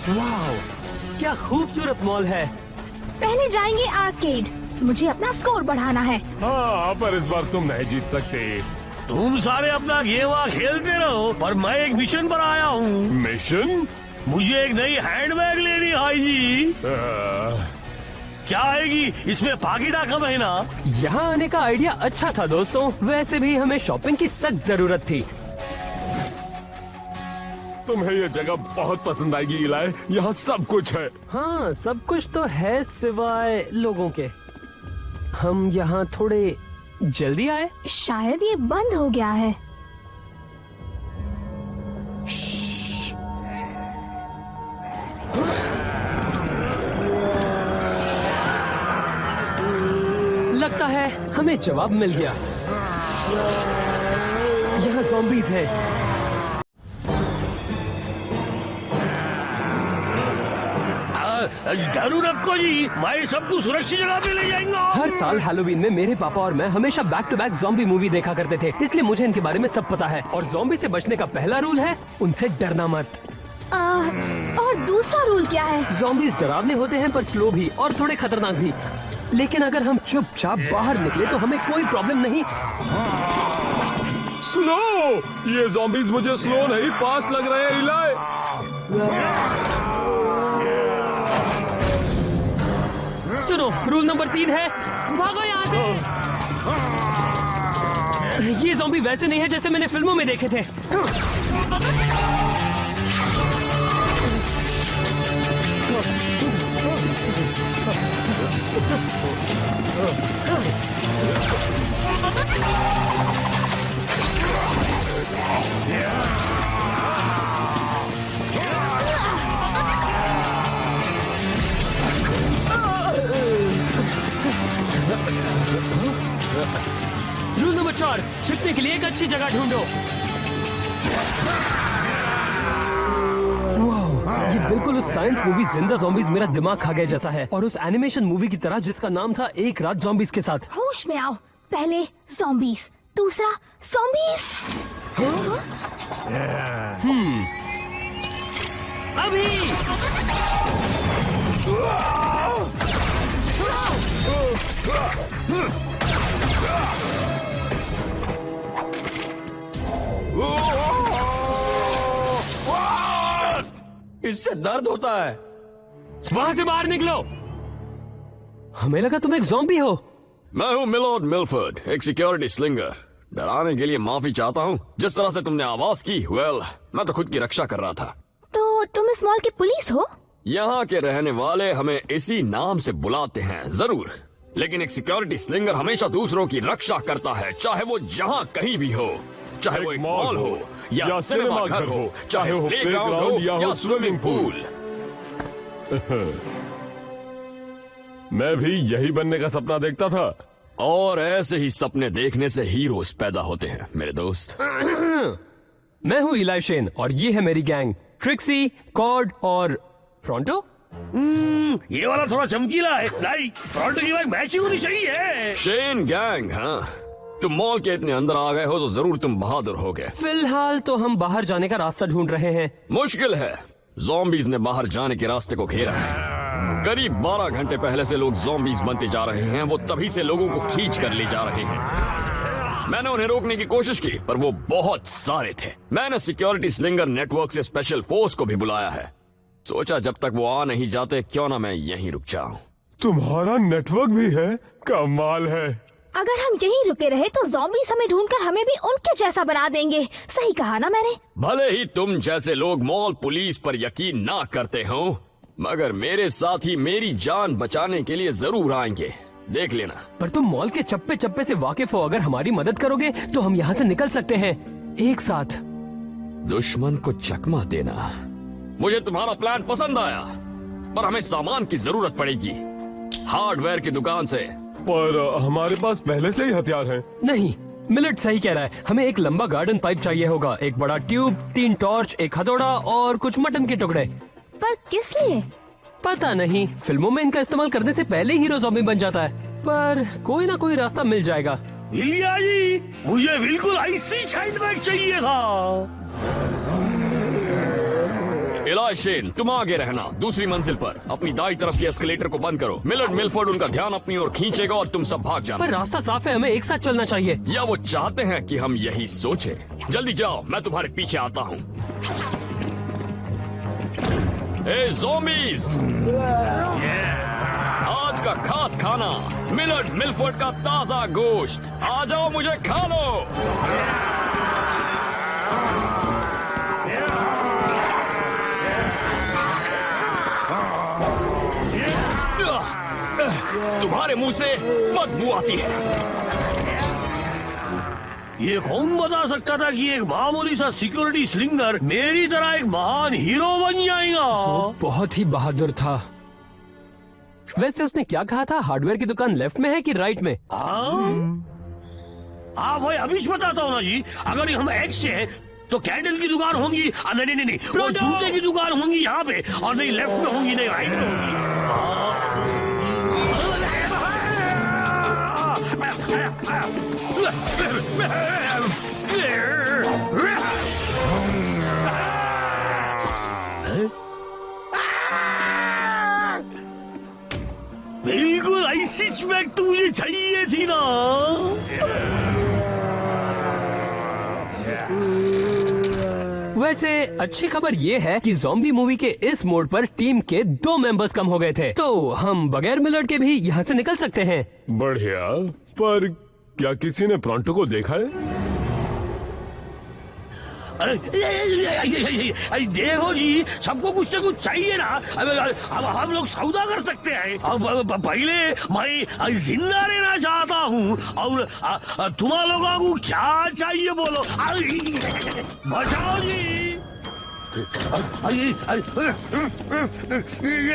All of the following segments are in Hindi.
वाह, क्या खूबसूरत मॉल है। पहले जाएंगे आर्केड, मुझे अपना स्कोर बढ़ाना है। हाँ, पर इस बार तुम नहीं जीत सकते। तुम सारे अपना गेवा खेलते रहो, पर मैं एक मिशन पर आया हूँ। मिशन? मुझे एक नई हैंडबैग लेनी है भाई जी। क्या आएगी इसमें? पाकिटा का महीना। यहाँ आने का आइडिया अच्छा था दोस्तों, वैसे भी हमें शॉपिंग की सख्त जरूरत थी। तुम्हें ये जगह बहुत पसंद आएगी इलाय, यहाँ सब कुछ है। हाँ, सब कुछ तो है सिवाय लोगों के। हम यहाँ थोड़े जल्दी आए। शायद ये बंद हो गया है। लगता है हमें जवाब मिल गया। यहाँ ज़ॉम्बीज़ हैं। जरूर रखो जी, मैं सबको सुरक्षित जगह पे ले जाएंगा। हर साल हैलोवीन में मेरे पापा और मैं हमेशा back to back zombie movie देखा करते थे, इसलिए मुझे इनके बारे में सब पता है। और ज़ॉम्बी से बचने का पहला रूल है उनसे डरना मत। और दूसरा रूल क्या है? ज़ॉम्बीज़ डरावने होते हैं पर स्लो भी और थोड़े खतरनाक भी। लेकिन अगर हम चुपचाप बाहर निकले तो हमें कोई प्रॉब्लम नहीं। स्लो? ये ज़ॉम्बीज़ मुझे स्लो नहीं फास्ट लग रहे हैं इलाय। सुनो, रूल नंबर 3 है भागो यहाँ से। ये ज़ॉम्बी वैसे नहीं है जैसे मैंने फिल्मों में देखे थे। रूल नंबर 4, छिपने के लिए एक अच्छी जगह ढूंढो। ये बिल्कुल उस साइंस मूवी जिंदा ज़ॉम्बीज़ मेरा दिमाग खा गए जैसा है, और उस एनिमेशन मूवी की तरह जिसका नाम था एक रात ज़ॉम्बीज़ के साथ। होश में आओ, पहले ज़ॉम्बीज़, दूसरा ज़ॉम्बीज़। अभी इससे दर्द होता है। वहाँ से बाहर निकलो। हमें लगा तुम एक ज़ॉम्बी हो। मैं हूँ मिलॉर्ड मिलफर्ड, एक सिक्योरिटी स्लिंगर। डराने के लिए माफी चाहता हूँ। जिस तरह से तुमने आवाज की, मैं तो खुद की रक्षा कर रहा था। तो तुम इस मॉल के पुलिस हो? यहाँ के रहने वाले हमें इसी नाम से बुलाते हैं। जरूर, लेकिन एक सिक्योरिटी स्लिंगर हमेशा दूसरों की रक्षा करता है, चाहे वो जहाँ कहीं भी हो। चाहे वो एक मॉल हो या सिनेमा घर हो, चाहे वो प्लेग्राउंड हो या स्विमिंग पूल। मैं भी यही बनने का सपना देखता था। और ऐसे ही सपने देखने से हीरोज पैदा होते हैं मेरे दोस्त। मैं हूँ इलाई शेन और ये है मेरी गैंग, ट्रिक्सी, कॉर्ड और फ्रॉन्टो। ये वाला थोड़ा चमकीला है। लाइक फ्रॉन्टो की बाइक मैचिंग होनी चाहिए। शेन गैंग, हाँ? तुम मॉल के इतने अंदर आ गए हो तो जरूर तुम बहादुर हो गए। फिलहाल तो हम बाहर जाने का रास्ता ढूंढ रहे हैं। मुश्किल है। ज़ॉम्बीज़ ने बाहर जाने के रास्ते को घेरा है। करीब 12 घंटे पहले से लोग ज़ॉम्बीज़ बनते जा रहे हैं। वो तभी से लोगों को खींच कर ले जा रहे हैं। मैंने उन्हें रोकने की कोशिश की, पर वो बहुत सारे थे। मैंने सिक्योरिटी स्लिंगर नेटवर्क से स्पेशल फोर्स को भी बुलाया है। सोचा जब तक वो आ नहीं जाते, क्यों ना मैं यहीं रुक जाऊं। तुम्हारा नेटवर्क भी है? कमाल है। अगर हम यहीं रुके रहे तो ज़ॉम्बीज़ हमें ढूंढकर हमें भी उनके जैसा बना देंगे। सही कहा ना मैंने? भले ही तुम जैसे लोग मॉल पुलिस पर यकीन ना करते हो, मगर मेरे साथ ही मेरी जान बचाने के लिए जरूर आएंगे। देख लेना। पर तुम मॉल के चप्पे चप्पे से वाकिफ हो। अगर हमारी मदद करोगे तो हम यहाँ से निकल सकते हैं एक साथ। दुश्मन को चकमा देना। मुझे तुम्हारा प्लान पसंद आया, पर हमें सामान की जरूरत पड़ेगी हार्डवेयर की दुकान से। पर हमारे पास पहले से ही हथियार हैं। नहीं, मिलट सही कह रहा है। हमें एक लंबा गार्डन पाइप चाहिए होगा, एक बड़ा ट्यूब, 3 टॉर्च, एक हथौड़ा और कुछ मटन के टुकड़े। पर किस लिए? पता नहीं, फिल्मों में इनका इस्तेमाल करने से पहले हीरो ज़ॉम्बी बन जाता है, पर कोई ना कोई रास्ता मिल जाएगा। इलिया जी, मुझे बिल्कुल ऐसी हैंडबैग चाहिए था। इलाई बाय शेन, तुम आगे रहना दूसरी मंजिल पर। अपनी दाई तरफ के एस्केलेटर को बंद करो। मिलर्ड मिलफोर्ड उनका ध्यान अपनी ओर खींचेगा और तुम सब भाग जाना। पर रास्ता साफ है, हमें एक साथ चलना चाहिए। या वो चाहते हैं कि हम यही सोचें? जल्दी जाओ, मैं तुम्हारे पीछे आता हूँ। ए ज़ॉम्बीज़, आज का खास खाना मिलर्ड मिलफोर्ड का ताजा गोश्त। आ जाओ, मुझे खा लो। तुम्हारे मुंह से बदबू आती है। ये कौन बता सकता था कि एक मामूली सा सिक्योरिटी स्लिंगर मेरी तरह एक महान हीरो बन जाएगा। बहुत ही बहादुर था। वैसे उसने क्या कहा था, हार्डवेयर की दुकान लेफ्ट में है कि राइट में? हाँ भाई, अभी बताता हूँ ना जी। अगर हम एक्स से हैं तो कैंडल की दुकान होंगी। नहीं, वो जूते की दुकान होंगी यहाँ पे, और नहीं लेफ्ट में होंगी, नहीं राइट में होंगी। बिल्कुल ऐसी स्मैक तो मुझे चाहिए थी ना। वैसे अच्छी खबर ये है कि ज़ॉम्बी मूवी के इस मोड पर टीम के 2 मेंबर्स कम हो गए थे, तो हम बगैर मिलर्ड के भी यहाँ से निकल सकते हैं। बढ़िया, पर क्या किसी ने प्रॉन्टो को देखा है? देखो जी, सबको कुछ ना कुछ चाहिए ना। अब हम लोग सौदा कर सकते हैं। अब पहले मैं जिंदा रहना चाहता हूँ, और तुम लोगों को क्या चाहिए बोलो। बचाओ जी। ये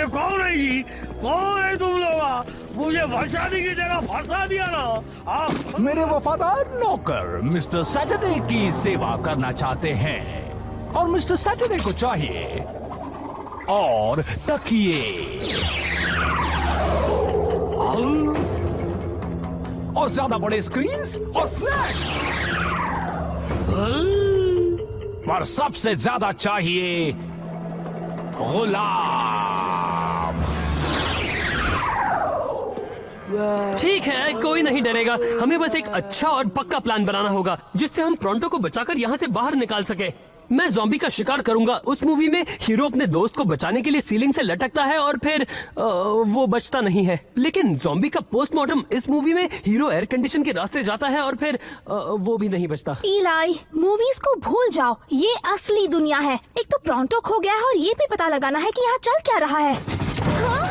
कौन है जी? कौन है तुम लोग? मुझे बचाने की जगह फंसा दिया ना। मेरे वफादार नौकर मिस्टर सैटरडे की सेवा करना चाहते हैं, और मिस्टर सैटरडे को चाहिए और तकिए और ज्यादा बड़े स्क्रीन्स और स्नैक्स, पर सबसे ज्यादा चाहिए गुलाम। ठीक है, कोई नहीं डरेगा। हमें बस एक अच्छा और पक्का प्लान बनाना होगा जिससे हम प्रॉन्टो को बचाकर यहाँ से बाहर निकाल सके। मैं ज़ॉम्बी का शिकार करूंगा। उस मूवी में हीरो अपने दोस्त को बचाने के लिए सीलिंग से लटकता है और फिर वो बचता नहीं है, लेकिन ज़ॉम्बी का पोस्टमार्टम इस मूवी में हीरो एयर कंडीशन के रास्ते जाता है और फिर वो भी नहीं बचता। इलाई, मूवीज को भूल जाओ, ये असली दुनिया है। एक तो प्रॉन्टो खो गया है और ये भी पता लगाना है कि यहाँ चल क्या रहा है। हाँ?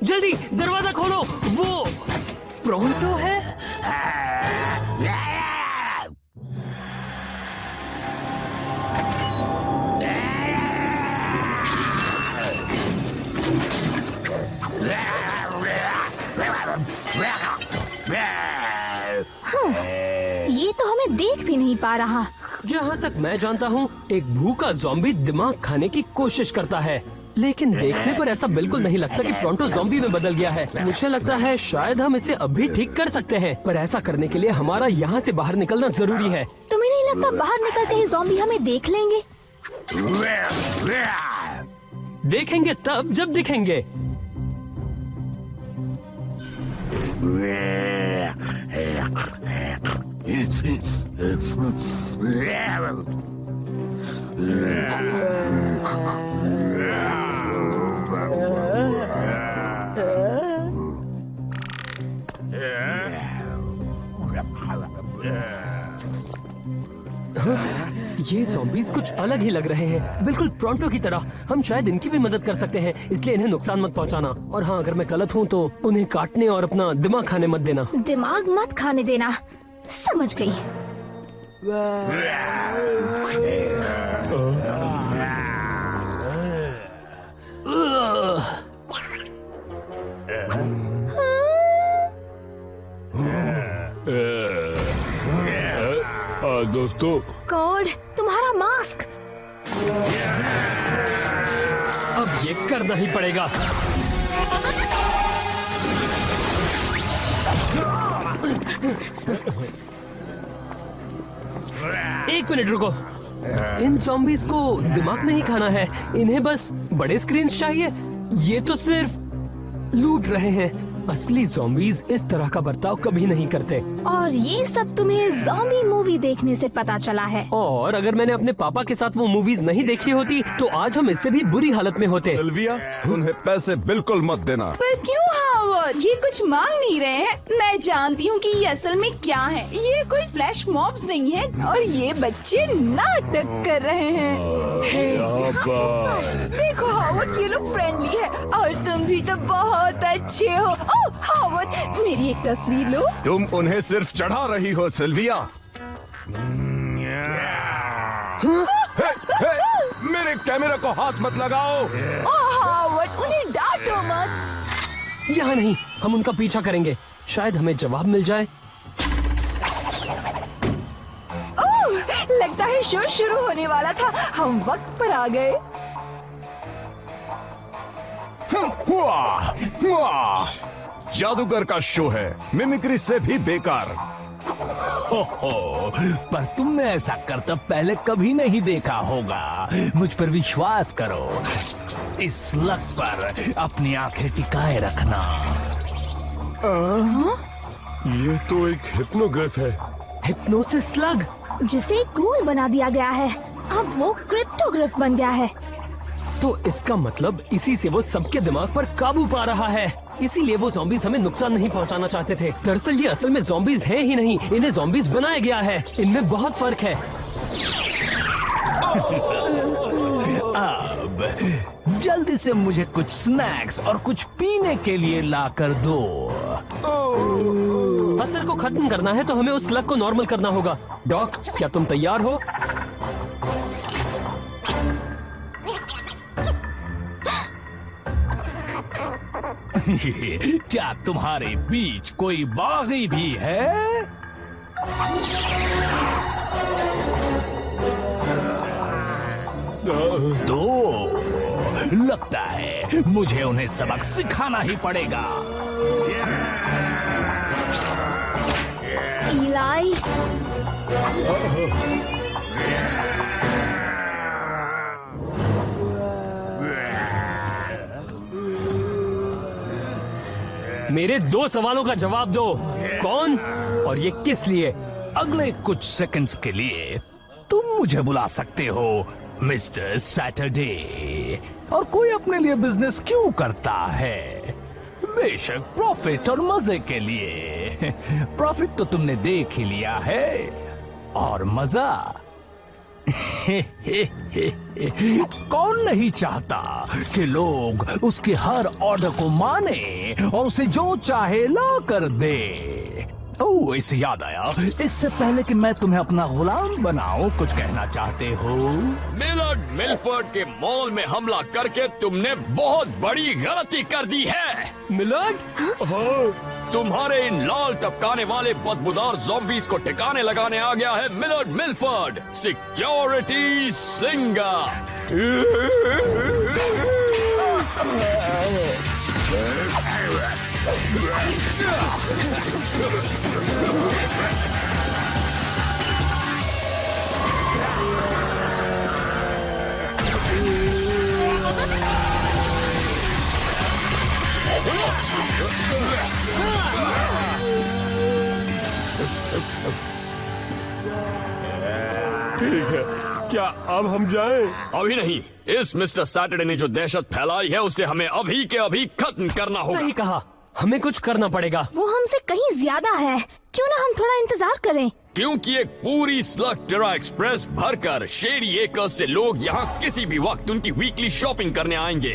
जल्दी दरवाजा खोलो, वो प्रॉन्टो है। ये तो हमें देख भी नहीं पा रहा। जहाँ तक मैं जानता हूँ, एक भूखा ज़ॉम्बी दिमाग खाने की कोशिश करता है, लेकिन देखने पर ऐसा बिल्कुल नहीं लगता कि प्रॉन्टो ज़ॉम्बी में बदल गया है। मुझे लगता है शायद हम इसे अभी ठीक कर सकते हैं, पर ऐसा करने के लिए हमारा यहाँ से बाहर निकलना जरूरी है। तुम्हें नहीं लगता बाहर निकलते ही ज़ॉम्बी हमें देख लेंगे? देखेंगे तब जब दिखेंगे। ये ज़ॉम्बीज़ कुछ अलग ही लग रहे हैं, बिल्कुल प्रॉन्टो की तरह। हम शायद इनकी भी मदद कर सकते हैं, इसलिए इन्हें नुकसान मत पहुंचाना। और हाँ, अगर मैं गलत हूँ तो उन्हें काटने और अपना दिमाग खाने मत देना। दिमाग मत खाने देना, समझ गई। दोस्तों, कोड, तुम्हारा मास्क। अब ये करना ही पड़ेगा। एक मिनट रुको। इन ज़ॉम्बीज को दिमाग नहीं खाना है, इन्हें बस बड़े स्क्रीन चाहिए। ये तो सिर्फ लूट रहे हैं। असली ज़ॉम्बीज इस तरह का बर्ताव कभी नहीं करते। और ये सब तुम्हें ज़ॉम्बी मूवी देखने से पता चला है। और अगर मैंने अपने पापा के साथ वो मूवीज नहीं देखी होती तो आज हम इससे भी बुरी हालत में होते। सिल्विया, उन्हें पैसे बिल्कुल मत देना। पर क्यों हावर्ड, ये कुछ मांग नहीं रहे हैं। मैं जानती हूँ कि ये असल में क्या है। ये कोई फ्लैश मॉब्स नहीं है और ये बच्चे नाटक कर रहे हैं। देखो हावर्ड, ये लोग फ्रेंडली है और तुम भी तो बहुत अच्छे हो। ओह हावर्ड, मेरी एक तस्वीर लो। तुम उन्हें सिर्फ चढ़ा रही हो सिल्विया। हे, मेरे कैमरा को हाथ मत लगाओ। ओह हावर्ड, उन्हें डांटो मत। यहाँ नहीं, हम उनका पीछा करेंगे, शायद हमें जवाब मिल जाए। ओह, लगता है शो शुरू होने वाला था। हम वक्त पर आ गए। वाह, वाह, जादूगर का शो है, मिमिक्री से भी बेकार। हो, पर तुमने ऐसा करतब पहले कभी नहीं देखा होगा। मुझ पर विश्वास करो। इस लक पर अपनी आंखें टिकाए रखना। ये तो एक हिप्नोग्रिफ है। हिप्नोसिस स्लग, जिसे कूल बना दिया गया है। अब वो क्रिप्टोग्राफ बन गया है। तो इसका मतलब इसी से वो सबके दिमाग पर काबू पा रहा है। इसीलिए वो ज़ॉम्बीज हमें नुकसान नहीं पहुंचाना चाहते थे। दरअसल ये असल में ज़ॉम्बीज हैं ही नहीं, इन्हें ज़ॉम्बीज बनाया गया है। इनमें बहुत फर्क है। अब जल्दी से मुझे कुछ स्नैक्स और कुछ पीने के लिए ला कर दो। असर को खत्म करना है तो हमें उस स्लग को नॉर्मल करना होगा। डॉक, क्या तुम तैयार हो? क्या तुम्हारे बीच कोई बागी भी है? तो लगता है मुझे उन्हें सबक सिखाना ही पड़ेगा। इलाई, मेरे 2 सवालों का जवाब दो। कौन और ये किस लिए? अगले कुछ सेकंड्स के लिए तुम मुझे बुला सकते हो मिस्टर सैटरडे। और कोई अपने लिए बिजनेस क्यों करता है? बेशक प्रॉफिट और मजे के लिए। प्रॉफिट तो तुमने देख ही लिया है, और मजा कौन नहीं चाहता कि लोग उसके हर ऑर्डर को माने और उसे जो चाहे ला कर दे। ओह, इससे याद आया, इससे पहले कि मैं तुम्हें अपना गुलाम बनाऊं, कुछ कहना चाहते हो? मिलर्ड मिलफर्ड के मॉल में हमला करके तुमने बहुत बड़ी गलती कर दी है। मिलर्ड, तुम्हारे इन लाल टपकाने वाले बदबूदार ज़ॉम्बीज को ठिकाने लगाने आ गया है मिलर्ड मिलफर्ड, सिक्योरिटी स्लिंगर। ठीक है, क्या अब हम जाएं? अभी नहीं, इस मिस्टर सैटरडे ने जो दहशत फैलाई है उसे हमें अभी के अभी खत्म करना होगा। सही कहा, हमें कुछ करना पड़ेगा। वो हमसे कहीं ज्यादा है। क्यों ना हम थोड़ा इंतजार करें? क्योंकि एक पूरी स्लग टेरा एक्सप्रेस भरकर शेरी एकर्स से लोग यहाँ किसी भी वक्त उनकी वीकली शॉपिंग करने आएंगे।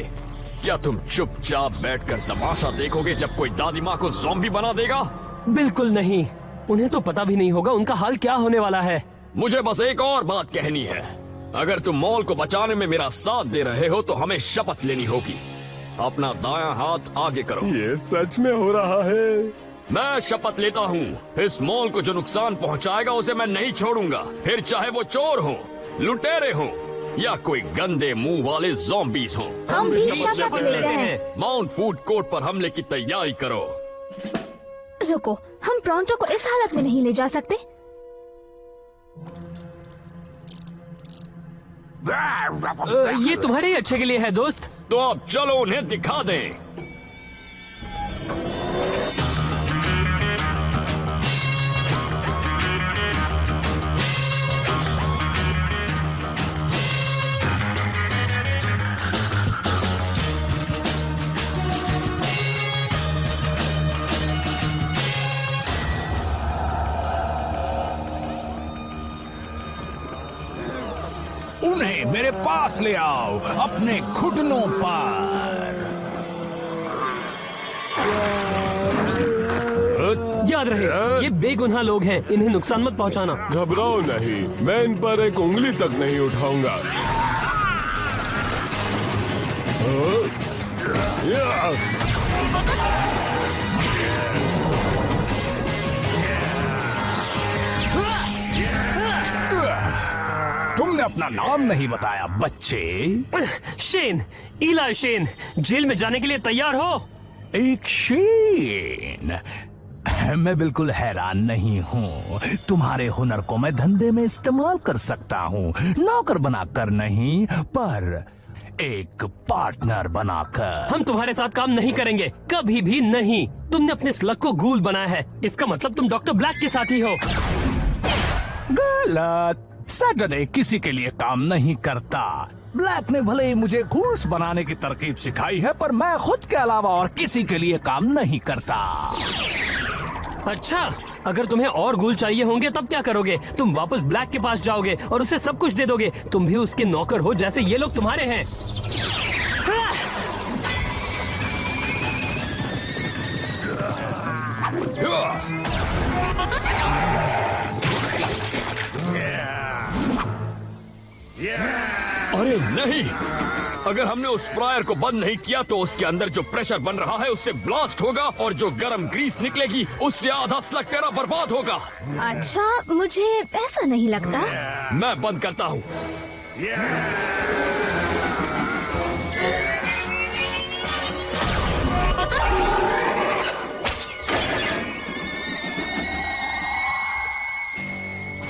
क्या तुम चुपचाप बैठकर तमाशा देखोगे जब कोई दादी माँ को ज़ॉम्बी बना देगा? बिल्कुल नहीं, उन्हें तो पता भी नहीं होगा उनका हाल क्या होने वाला है। मुझे बस एक और बात कहनी है। अगर तुम मॉल को बचाने में मेरा साथ दे रहे हो तो हमें शपथ लेनी होगी। अपना दायां हाथ आगे करो। ये सच में हो रहा है। मैं शपथ लेता हूँ, इस मॉल को जो नुकसान पहुँचाएगा उसे मैं नहीं छोड़ूंगा, फिर चाहे वो चोर हो, लुटेरे हो या कोई गंदे मुंह वाले ज़ॉम्बीज हो। हम भी शपथ लेते हैं। माउंट फूड कोर्ट पर हमले की तैयारी करो। रुको, हम प्रोंटो को इस हालत में नहीं ले जा सकते। ये तुम्हारे ही अच्छे के लिए है दोस्त। तो अब चलो उन्हें दिखा दें। उन्हें मेरे पास ले आओ, अपने घुटनों पर। याद रहे, ये बेगुनाह लोग हैं, इन्हें नुकसान मत पहुंचाना। घबराओ नहीं, मैं इन पर एक उंगली तक नहीं उठाऊंगा। तुमने अपना नाम नहीं बताया बच्चे। शेन, इला शेन। जेल में जाने के लिए तैयार हो? एक शेन? मैं बिल्कुल हैरान नहीं हूँ। तुम्हारे हुनर को मैं धंधे में इस्तेमाल कर सकता हूँ, नौकर बनाकर नहीं, पर एक पार्टनर बनाकर। हम तुम्हारे साथ काम नहीं करेंगे, कभी भी नहीं। तुमने अपने स्लग को गूल बनाया है, इसका मतलब तुम डॉक्टर ब्लैक के साथी हो। गलत। सैटरडे किसी के लिए काम नहीं करता। ब्लैक ने भले ही मुझे घूस बनाने की तरकीब सिखाई है, पर मैं खुद के अलावा और किसी के लिए काम नहीं करता। अच्छा, अगर तुम्हें और गूल चाहिए होंगे तब क्या करोगे? तुम वापस ब्लैक के पास जाओगे और उसे सब कुछ दे दोगे। तुम भी उसके नौकर हो जैसे ये लोग तुम्हारे हैं। अरे नहीं, अगर हमने उस फ्रायर को बंद नहीं किया तो उसके अंदर जो प्रेशर बन रहा है उससे ब्लास्ट होगा और जो गर्म ग्रीस निकलेगी उससे आधा स्लग तेरा बर्बाद होगा। अच्छा, मुझे ऐसा नहीं लगता। मैं बंद करता हूँ।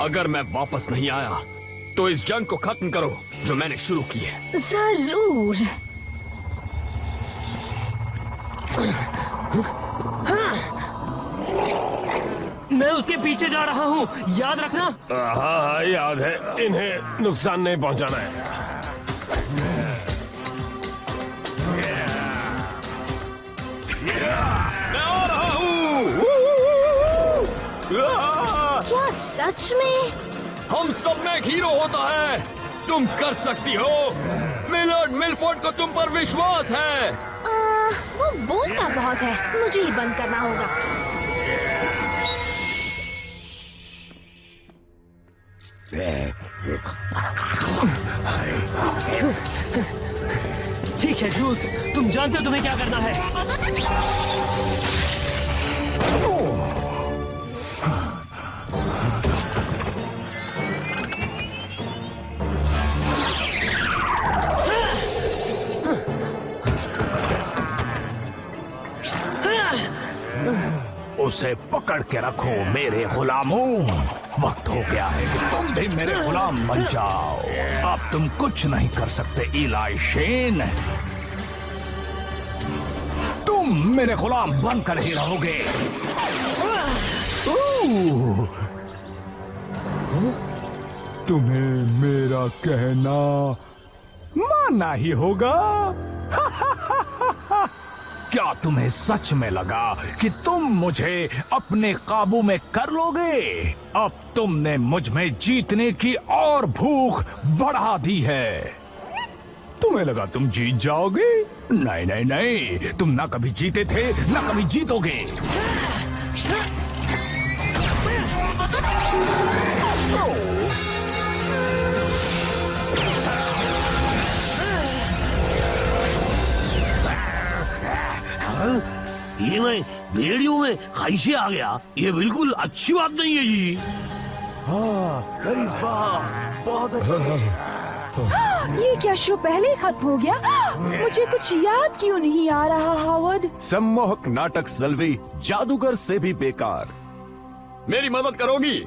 अगर मैं वापस नहीं आया तो इस जंग को खत्म करो जो मैंने शुरू की है। जरूर। मैं उसके पीछे जा रहा हूँ, याद रखना। हाँ, याद है। इन्हें नुकसान नहीं पहुंचाना है। मैं आ रहा हूँ। क्या सच में? हम सब में एक हीरो होता है। तुम कर सकती हो। मिलर्ड मिलफोर्ड को तुम पर विश्वास है। वो बोलता बहुत है, मुझे ही बंद करना होगा। ठीक है जूल्स, तुम जानते हो तुम्हें क्या करना है। उसे पकड़ के रखो मेरे गुलामों। वक्त हो गया है कि तुम भी मेरे गुलाम बन जाओ। अब तुम कुछ नहीं कर सकते इलाई शेन। तुम मेरे गुलाम बनकर ही रहोगे। तुम्हें मेरा कहना मानना ही होगा। क्या तुम्हें सच में लगा कि तुम मुझे अपने काबू में कर लोगे? अब तुमने मुझ में जीतने की और भूख बढ़ा दी है। तुम्हें लगा तुम जीत जाओगे? नहीं नहीं नहीं, तुम ना कभी जीते थे ना कभी जीतोगे। ये मैं रेडियो में कैसे आ गया? ये बिल्कुल अच्छी बात नहीं है जी। अरे वाह, बहुत अच्छा। ये क्या शो पहले ही खत्म हो गया? मुझे कुछ याद क्यों नहीं आ रहा हावर्ड? सम्मोहक नाटक सल्वी, जादूगर से भी बेकार। मेरी मदद करोगी?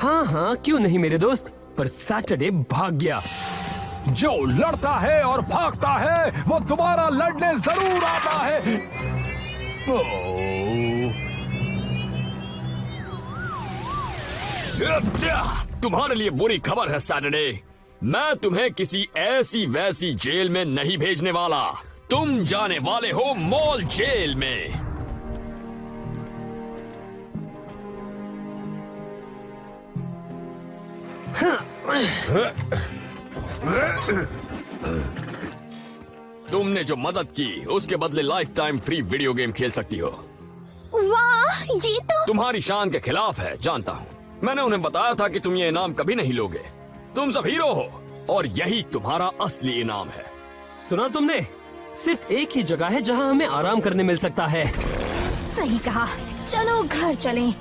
हाँ हाँ, क्यों नहीं मेरे दोस्त, पर सैटरडे भाग गया। जो लड़ता है और भागता है वो दोबारा लड़ने जरूर आता है। तुम्हारे लिए बुरी खबर है सैटरडे, मैं तुम्हें किसी ऐसी वैसी जेल में नहीं भेजने वाला। तुम जाने वाले हो मॉल जेल में। तुमने जो मदद की उसके बदले life time free video game खेल सकती हो। वाह, ये तो तुम्हारी शान के खिलाफ है, जानता हूँ। मैंने उन्हें बताया था कि तुम ये इनाम कभी नहीं लोगे। तुम सब हीरो हो और यही तुम्हारा असली इनाम है। सुना तुमने, सिर्फ एक ही जगह है जहाँ हमें आराम करने मिल सकता है। सही कहा, चलो घर चलें।